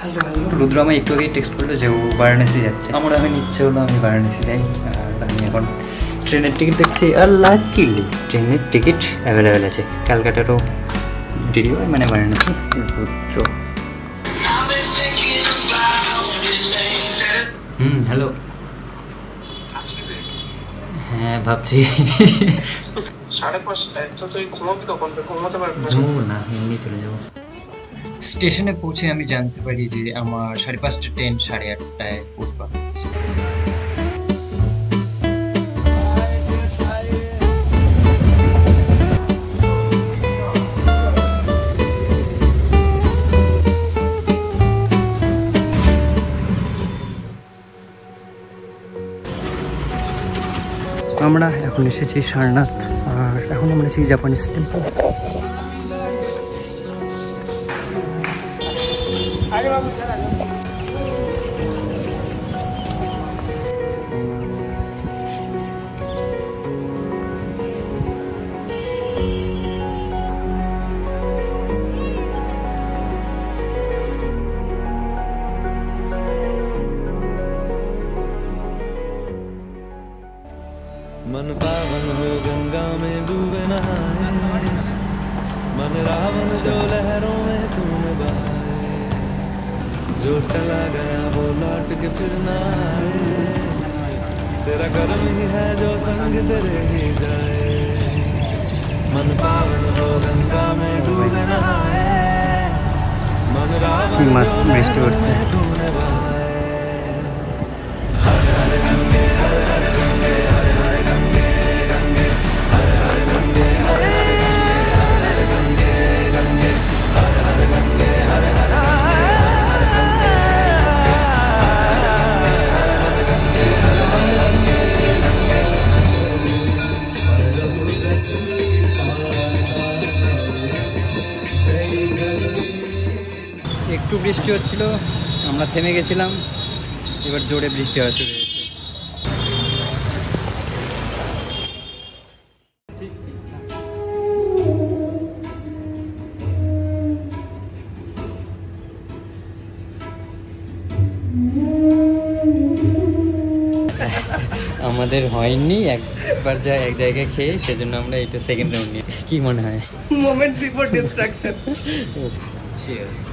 Hello hello, রুদ্র আমায় একটু আগেই টেক্সট করলো যে ও বারাণসী যাচ্ছে। আমার এখন ইচ্ছে হলো আমি বারাণসী যাই। আর আমি এখন ট্রেনের টিকিট দেখছি। আর লাকিলি ট্রেনের টিকিট অ্যাভেলেবেল আছে। ক্যালকাটারও দেরি হয়, মানে বারাণসী। রুদ্র হ্যালো। হ্যাঁ ভাবছি। না, এমনি চলে যাবো। স্টেশনে পৌঁছে আমি জানতে পারি যে আমার 5:30 ট্রেন 8:30টায় পৌঁছবা। আমরা এখন এসেছি সারনাথ, আর এখন আমরা এসেছি জাপানিজ টেম্পল। मन पावन हो गंगा में डूबे नहाए, मन रावण जो लहरों में तूने बहाए, जो चला गया वो लौट के फिर ना आए, तेरा कर्म ही है जो संग तेरे ही जाए। मन पावन हो गंगा में डूबे नहाए, मन रावण जो लहरों में तूने बहाए। একটু বৃষ্টি হচ্ছিল, আমরা থেমে গেছিলাম, এবার জোরে বৃষ্টি হওয়া শুরু হয়েছে। আমাদের হয়নি একবার এক জায়গায় খেয়ে, সেজন্য আমরা এটা সেকেন্ড রাউন্ড নিয়ে। কি মনে হয়? Moments before destruction. চিয়ার্স।